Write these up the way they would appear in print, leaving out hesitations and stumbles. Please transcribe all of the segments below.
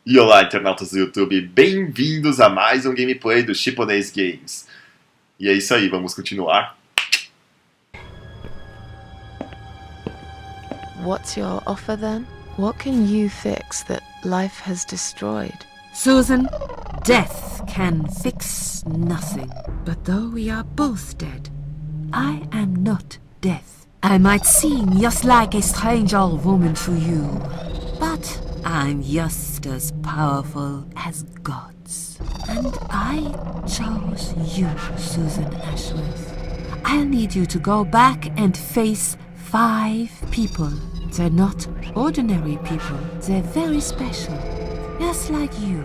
E olá, internautas do YouTube, bem-vindos a mais um gameplay do Chiponês Games. E é isso aí, vamos continuar. What's your offer then? What can you fix that life has destroyed? Susan, death can fix nothing. But though we are both dead, I am not death. I might seem just like a strange old woman to you, but I'm just as powerful as gods. And I chose you, Susan Ashworth. I'll need you to go back and face 5 people. They're not ordinary people. They're very special. Just like you.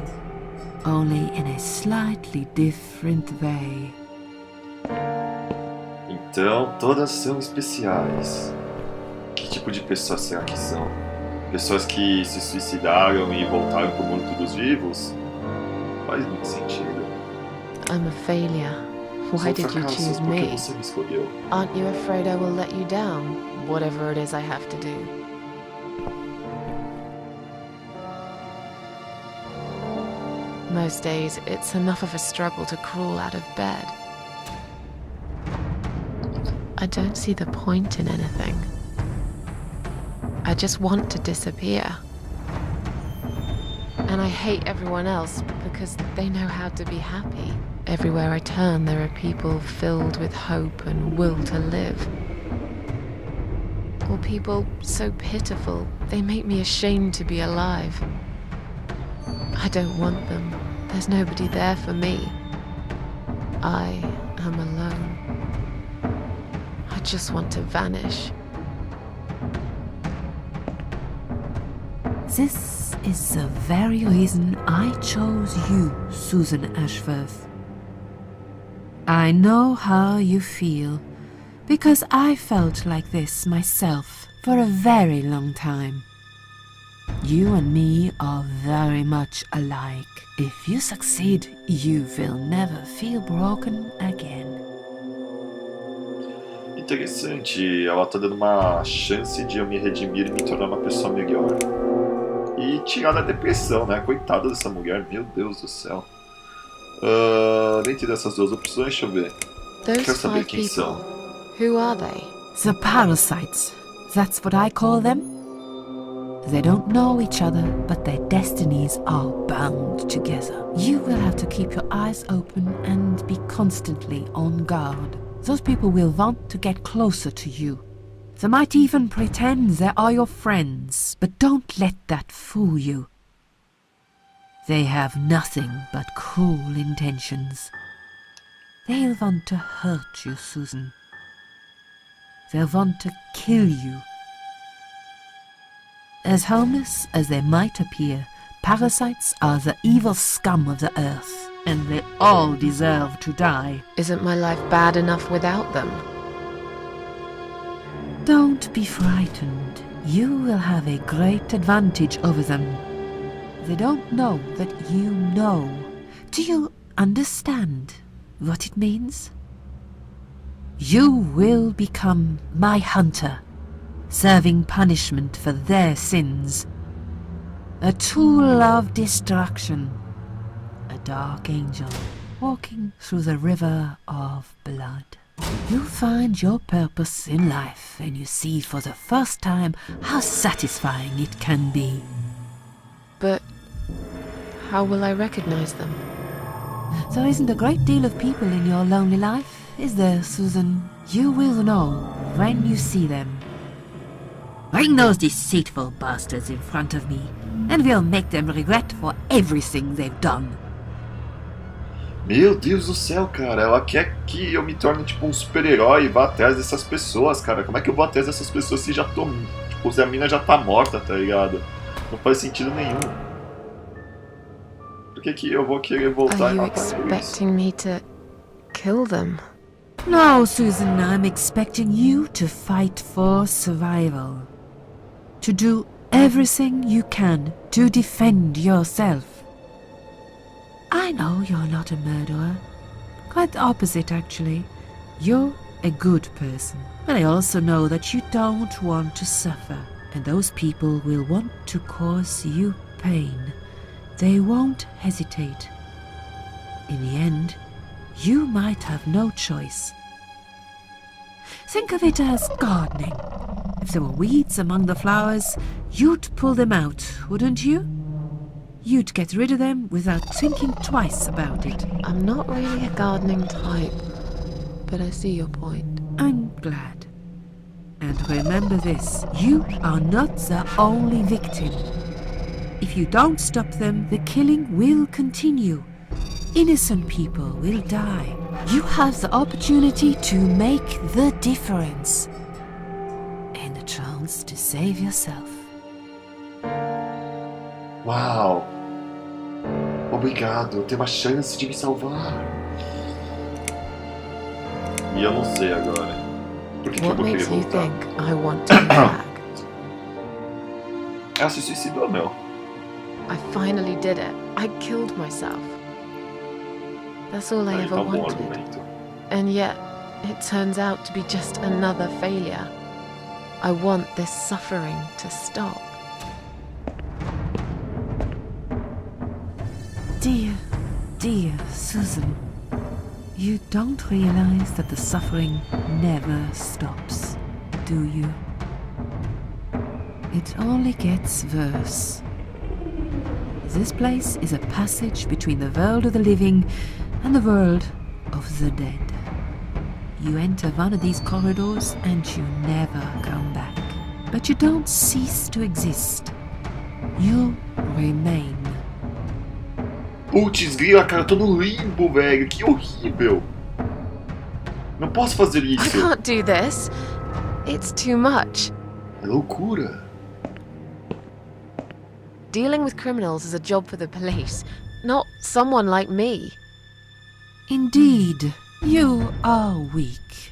Only in a slightly different way. Então, todas são especiais. Que tipo de pessoas será que são? Pessoas que se suicidaram e voltaram pro mundo dos vivos? Faz muito sentido. I'm a failure. Why did you choose Por que me? você me escolheu? Aren't you afraid I will let you down? Whatever it is I have to do. Most days, it's enough of a struggle to crawl out of bed. I don't see the point in anything. I just want to disappear. And I hate everyone else because they know how to be happy. Everywhere I turn, there are people filled with hope and will to live. Or people so pitiful, they make me ashamed to be alive. I don't want them. There's nobody there for me. I am alone. I just want to vanish. This is the very reason I chose you, Susan Ashworth. I know how you feel, because I felt like this myself for a very long time. You and me are very much alike. If you succeed, you will never feel broken again. Interessante, ela tá dando uma chance de eu me redimir e me tornar uma pessoa melhor. E tirar da depressão, né? Coitada dessa mulher, meu Deus do céu. Dentre dessas duas opções, deixa eu ver. Those Quero saber 5 quem people, são. who are they? The parasites, that's what I call them. They don't know each other, but their destinies are bound together. You will have to keep your eyes open and be constantly on guard. Those people will want to get closer to you. They might even pretend they are your friends, but don't let that fool you. They have nothing but cruel intentions. They'll want to hurt you, Susan. They'll want to kill you. As harmless as they might appear, parasites are the evil scum of the earth, and they all deserve to die. Isn't my life bad enough without them? Don't be frightened. You will have a great advantage over them. They don't know that you know. Do you understand what it means? You will become my hunter, serving punishment for their sins. A tool of destruction. A dark angel walking through the river of blood. You find your purpose in life and you see for the first time how satisfying it can be. But how will I recognize them? There isn't a great deal of people in your lonely life, is there, Susan? You will know when you see them. Bring those deceitful bastards in front of me, and we'll make them regret for everything they've done. Meu Deus do céu, cara, ela quer que eu me torne tipo um super-herói e vá atrás dessas pessoas, cara. Como é que eu vou atrás dessas pessoas se já tô... Tipo, se a mina já tá morta, tá ligado? Não faz sentido nenhum. Por que eu vou querer voltar Are e you matar eles? expecting me to kill them? No, Susan, I'm expecting you to fight for survival. To do everything you can to defend yourself. I know you're not a murderer. Quite the opposite, actually. You're a good person. But I also know that you don't want to suffer. And those people will want to cause you pain. they won't hesitate. In the end, you might have no choice. Think of it as gardening. If there were weeds among the flowers, you'd pull them out, wouldn't you? You'd get rid of them without thinking twice about it. I'm not really a gardening type, but I see your point. I'm glad. And remember this, you are not the only victim. If you don't stop them, the killing will continue. Innocent people will die. You have the opportunity to make the difference. And a chance to save yourself. Uau! Obrigado, eu tenho uma chance de me salvar. E eu não sei agora. Por que eu What vou querer makes you voltar? think I want to be back? Ela se suicidou, meu. I finally did it. I killed myself. That's all I Aí ever tá um bom wanted. argumento. And yet, it turns out to be just another failure. I want this suffering to stop. Dear Susan, you don't realize that the suffering never stops, do you? It only gets worse. This place is a passage between the world of the living and the world of the dead. You enter one of these corridors and you never come back. But you don't cease to exist. You remain. Putz, grila, cara, eu tô no limbo, velho. Que horrível. Não posso fazer I isso. can't do this. It's too much. É loucura. Dealing with criminals is a job for the police, not someone like me. Indeed, you are weak.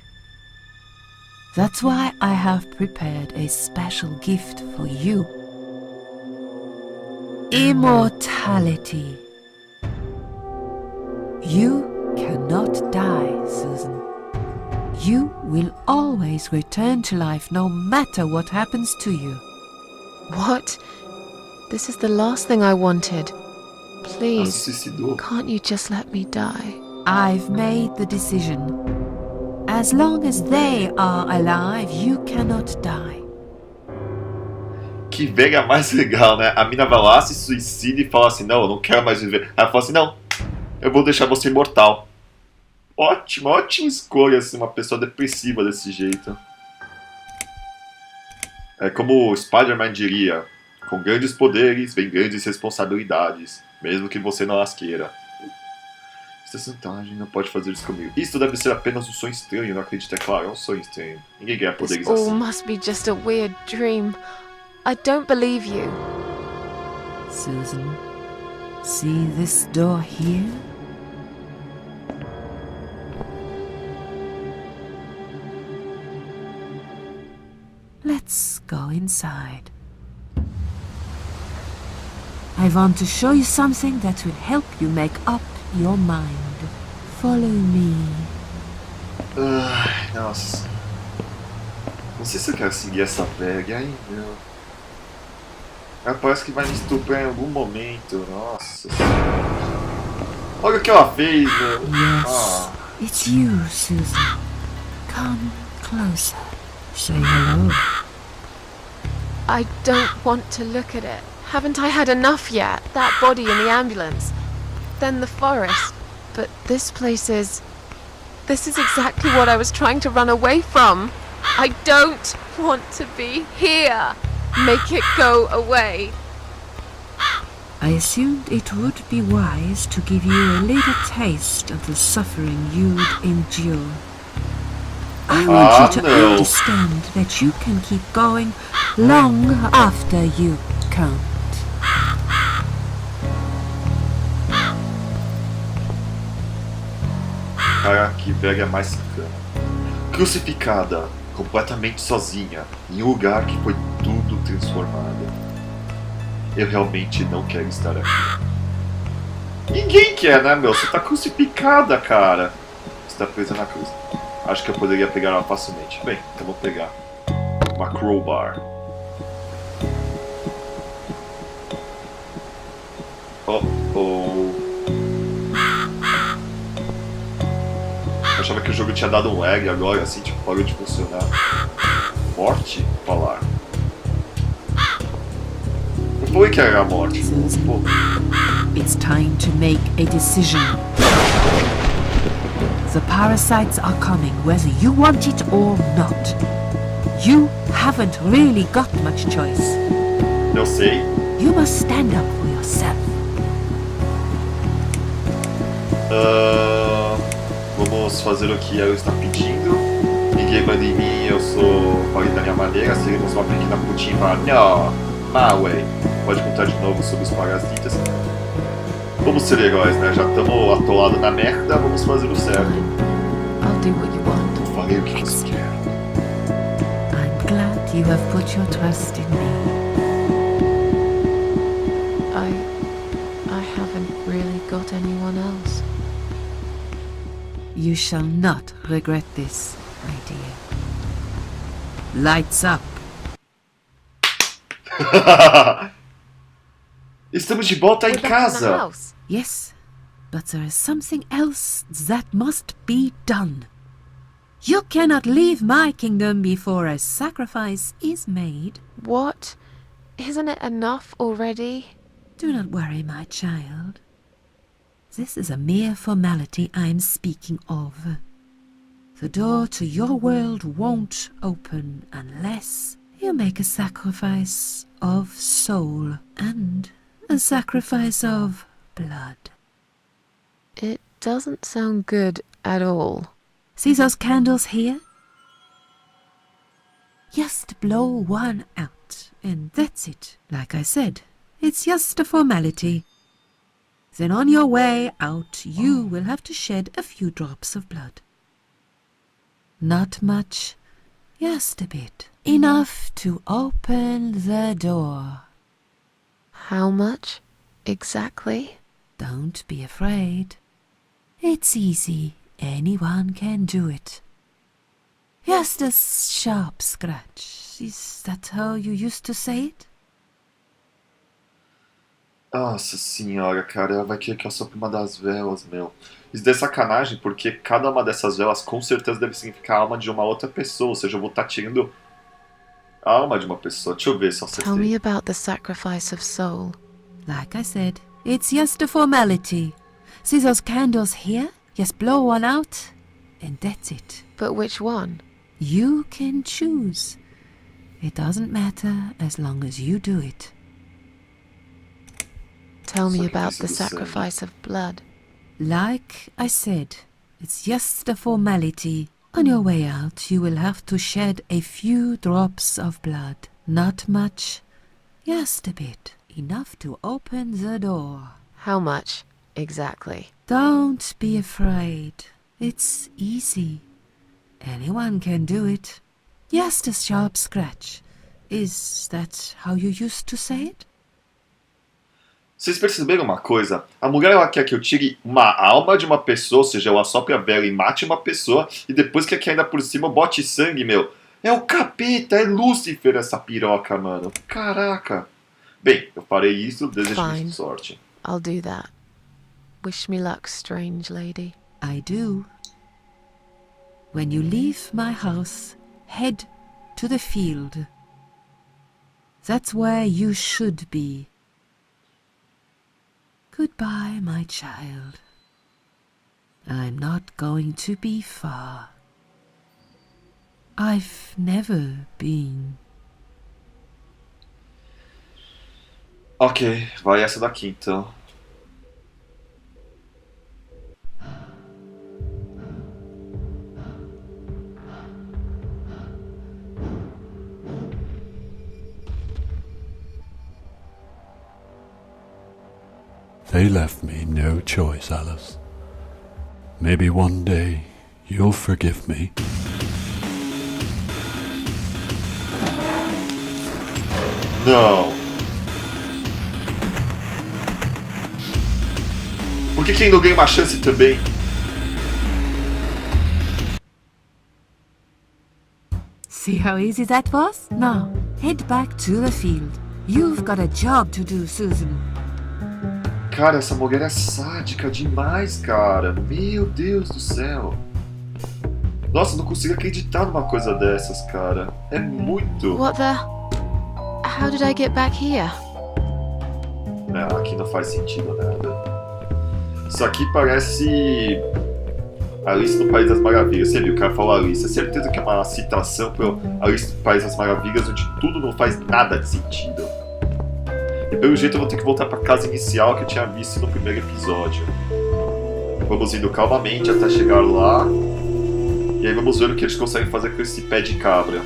That's why I have prepared a special gift for you. Immortality. You cannot die, Susan. You will always return to life no matter what happens to you. What? This is the last thing I wanted. Ela se Please, suicidou. can't you just let me die? I've made the decision. As long as they are alive, you cannot die. Que velha mais legal, né? A mina vai lá, se suicida e fala assim, não, eu não quero mais viver. Ela fala assim, não, eu vou deixar você imortal. Ótima, ótima escolha, assim, uma pessoa depressiva desse jeito. É como o Spider-Man diria, com grandes poderes vem grandes responsabilidades, mesmo que você não as queira. Essa vantagem não pode fazer isso comigo. Isso deve ser apenas um sonho estranho, não acredito, é claro, é um sonho estranho. Ninguém ganha This poderes all assim. must be just a weird dream. I don't believe you. Susan, see this door here? Let's go inside. I want to show you something that will help you make up your mind. Follow me. Ai, nossa. Não sei se eu quero seguir essa velha aí, meu. Ela parece que vai me estuprar em algum momento. Nossa senhora. Olha o que ela fez, meu. Yes, Ah. it's you, Susan. Come closer. Say hello. I don't want to look at it. Haven't I had enough yet? That body in the ambulance. Then the forest. But this place is... This is exactly what I was trying to run away from. I don't want to be here. Make it go away. I assumed it would be wise to give you a little taste of the suffering you'd endure. I want you to no. understand that you can keep going long after you can't. Cara, que velha mais sacana. Crucificada, completamente sozinha, em um lugar que foi tudo transformado. Eu realmente não quero estar aqui. Ninguém quer, né, meu? Você tá crucificada, cara. Você tá presa na cruz. Acho que eu poderia pegar ela facilmente. Bem, então vou pegar uma crowbar. Oh, oh. Eu achava que o jogo tinha dado um lag agora, assim, tipo, parou de funcionar. Morte? Falar. Não foi que era a morte. Pô. It's time to make a decision. The parasites are coming, whether you want it or not. You haven't really got much choice. Eu sei. You must stand up for yourself. Vamos fazer o que ela está pedindo. Ninguém manda em mim, eu sou falei da minha maneira. Seguimos uma pequena putinha e fala, não, my way. Pode contar de novo sobre os parasitas. Vamos ser heróis, né? Já estamos atolados na merda, vamos fazer o certo. I'll do what you want. Eu falei o que você quer. I'm glad you have put your trust in me. I haven't really got anyone else. You shall not regret this, my dear. Lights up. Estamos de volta em We're back in the casa. house. Yes, but there is something else that must be done. You cannot leave my kingdom before a sacrifice is made. What? Isn't it enough already? Do not worry, my child. This is a mere formality I am speaking of. The door to your world won't open unless you make a sacrifice of soul and a sacrifice of blood. It doesn't sound good at all. See those candles here? Just blow one out, and that's it. Like I said, it's just a formality. Then on your way out, you will have to shed a few drops of blood. Not much, just a bit. Enough to open the door. How much exactly? Don't be afraid. It's easy. Anyone can do it. Just a sharp scratch. Is that how you used to say it? Nossa senhora, cara, ela vai querer que eu sopre uma das velas, meu. Isso é sacanagem, porque cada uma dessas velas com certeza deve significar a alma de uma outra pessoa. Ou seja, eu vou estar tirando a alma de uma pessoa. Deixa eu ver se eu Tell me acertei. about the sacrifice of soul. Like I said, it's just a formality. See those candles here? Just blow one out, and that's it. But which one? You can choose. It doesn't matter as long as you do it. Tell me Sacrifice about of the the soul. sacrifice of blood. Like I said, it's just a formality. On your way out, you will have to shed a few drops of blood. Not much, just a bit. Enough to open the door. How much exactly? Don't be afraid. It's easy. Anyone can do it. Just a sharp scratch. Is that how you used to say it? Vocês perceberam uma coisa? A mulher ela quer que eu tire uma alma de uma pessoa, ou seja, eu assopre a vela e mate uma pessoa, e depois quer que ainda por cima eu bote sangue, meu. É o capeta, é Lúcifer essa piroca, mano. Caraca. Bem, eu farei isso, desejo Fine. sorte. I'll do that. Wish me luck, strange lady. I do. When you leave my house, head to the field. That's where you should be. Goodbye, my child. I'm not going to be far. I've never been. Ok, vai essa daqui então. They left me no choice, Alice. Maybe one day you'll forgive me. Não. Por que ainda ganha uma chance também? See how easy that was? Now, head back to the field. You've got a job to do, Susan. Cara, essa mulher é sádica demais, cara. Meu Deus do céu. Nossa, não consigo acreditar numa coisa dessas, cara. É muito... What the? How did I get back here? Não, aqui não faz sentido nada. Isso aqui parece... Alice no País das Maravilhas. Você viu, o cara falou Alice. É certeza que é uma citação para Alice no País das Maravilhas, onde tudo não faz nada de sentido. E pelo jeito eu vou ter que voltar para casa inicial que eu tinha visto no primeiro episódio. Vamos indo calmamente até chegar lá. E aí vamos ver o que eles conseguem fazer com esse pé de cabra.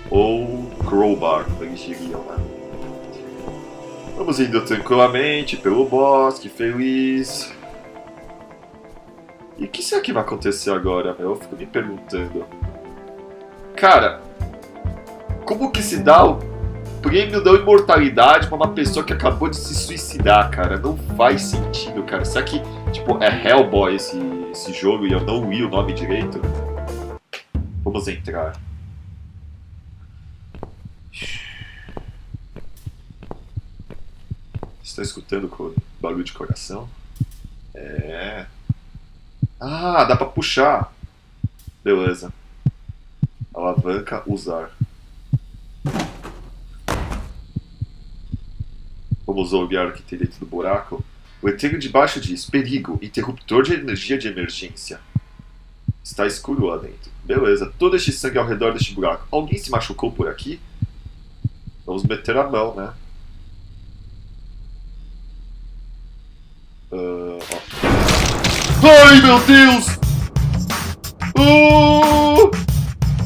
Ou crowbar, como eles diriam, né? Vamos indo tranquilamente pelo bosque, feliz. E o que será que vai acontecer agora, meu? Eu fico me perguntando. Cara, como que se dá o prêmio da imortalidade pra uma pessoa que acabou de se suicidar, cara? Não faz sentido, cara. Será que, tipo, é Hellboy esse jogo e eu não li o nome direito? Vamos entrar. Você tá escutando o barulho de coração? É. Ah, dá pra puxar. Beleza. Alavanca, usar. Vamos olhar o que tem dentro do buraco. O letreiro de baixo diz: perigo, interruptor de energia de emergência. Está escuro lá dentro. Beleza, todo este sangue ao redor deste buraco. Alguém se machucou por aqui? Vamos meter a mão, né? Ai, meu Deus!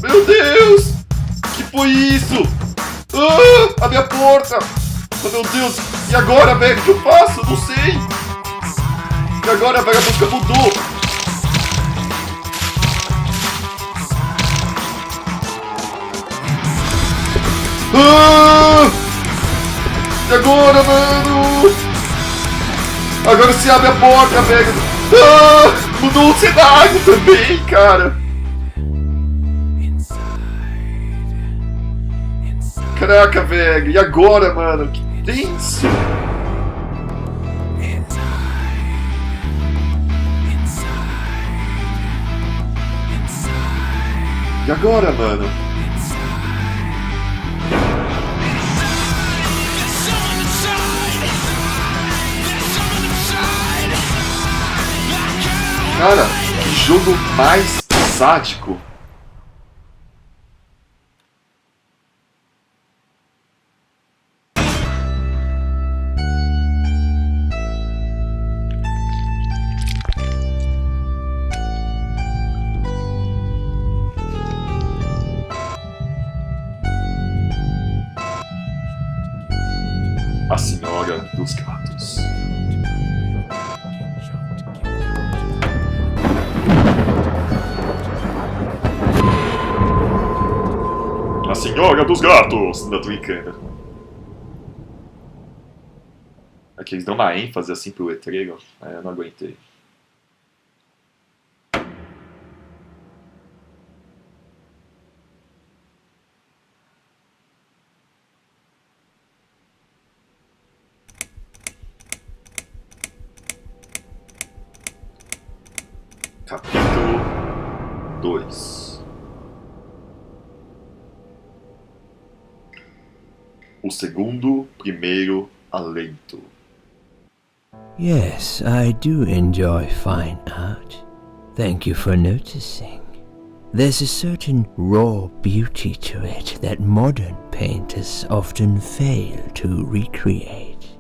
Meu Deus! Que foi isso? A minha porta! Oh, meu Deus! E agora, velho? O que eu faço? Não sei! E agora, velho? A música mudou! E agora, mano? Agora se abre a porta, velho! Mudou o cenário também, cara! Caraca, velho! E agora, mano? Que tenso! E agora, mano? Cara, que jogo mais sádico! A Senhora dos Gatos. A Senhora dos Gatos! Não, tô brincando. É que eles dão uma ênfase assim pro letreiro. Eu não aguentei. Capítulo 2. O segundo, primeiro alento. Yes, I do enjoy fine art. Thank you for noticing. There's a certain raw beauty to it that modern painters often fail to recreate.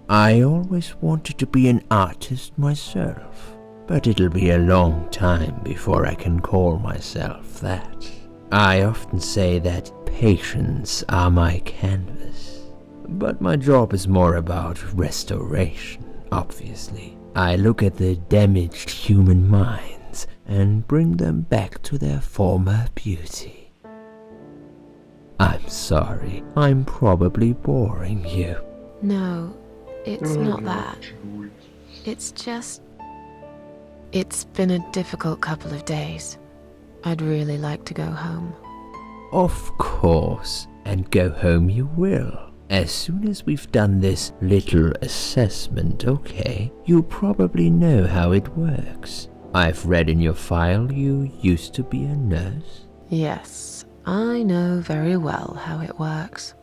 I always wanted to be an artist myself, but it'll be a long time before I can call myself that. I often say that patients are my canvas, but my job is more about restoration, obviously. I look at the damaged human minds and bring them back to their former beauty. I'm sorry, I'm probably boring you. No, it's not that. It's just... It's been a difficult couple of days. I'd really like to go home. Of course, and go home you will. As soon as we've done this little assessment, okay, you'll probably know how it works. I've read in your file you used to be a nurse. Yes, I know very well how it works.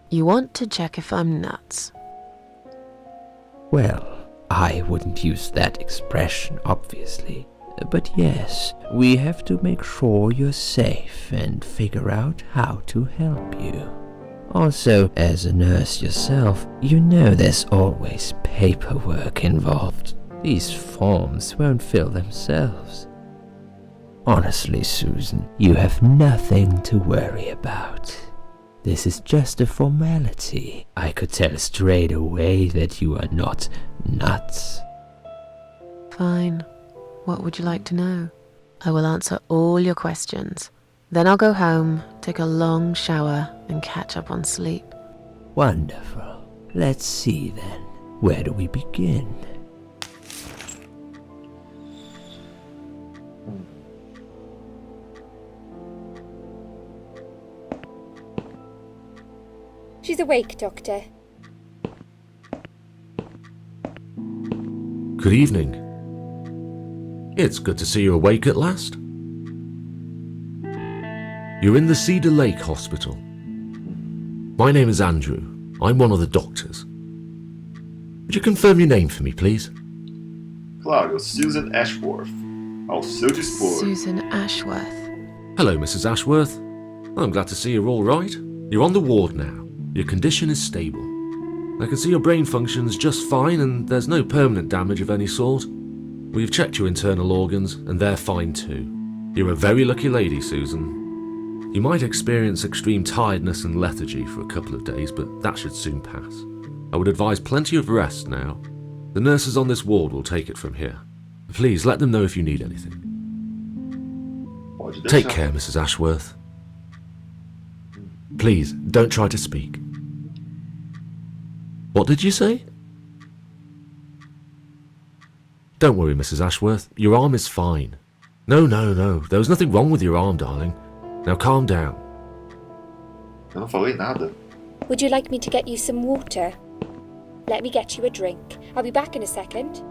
You want to check if I'm nuts. Well, I wouldn't use that expression, obviously. But yes, we have to make sure you're safe and figure out how to help you. Also, as a nurse yourself, you know there's always paperwork involved. These forms won't fill themselves. Honestly, Susan, you have nothing to worry about. This is just a formality. I could tell straight away that you are not nuts. Fine. What would you like to know? I will answer all your questions. Then I'll go home, take a long shower, and catch up on sleep. Wonderful. Let's see then. Where do we begin? She's awake, Doctor. Good evening. It's good to see you awake at last. You're in the Cedar Lake Hospital. My name is Andrew. I'm one of the doctors. Would you confirm your name for me, please? Claro, Susan Ashworth. Ao seu dispor. Susan Ashworth. Hello, Mrs. Ashworth. I'm glad to see you're all right. You're on the ward now. Your condition is stable. I can see your brain functions just fine and there's no permanent damage of any sort. We've checked your internal organs and they're fine too. You're a very lucky lady, Susan. You might experience extreme tiredness and lethargy for a couple of days, but that should soon pass. I would advise plenty of rest now. The nurses on this ward will take it from here. Please let them know if you need anything. Pode Take deixar. care, Mrs. Ashworth. Please, don't try to speak. What did you say? Don't worry, Mrs. Ashworth. Your arm is fine. No. There was nothing wrong with your arm, darling. Now calm down. Eu não falei nada. Would you like me to get you some water? Let me get you a drink. I'll be back in a second.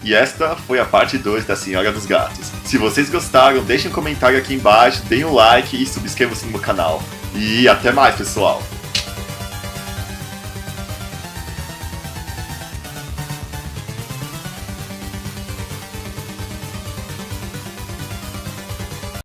E esta foi a parte 2 da Senhora dos Gatos. Se vocês gostaram, deixem um comentário aqui embaixo, deem um like e subscrevam-se no meu canal. E até mais, pessoal!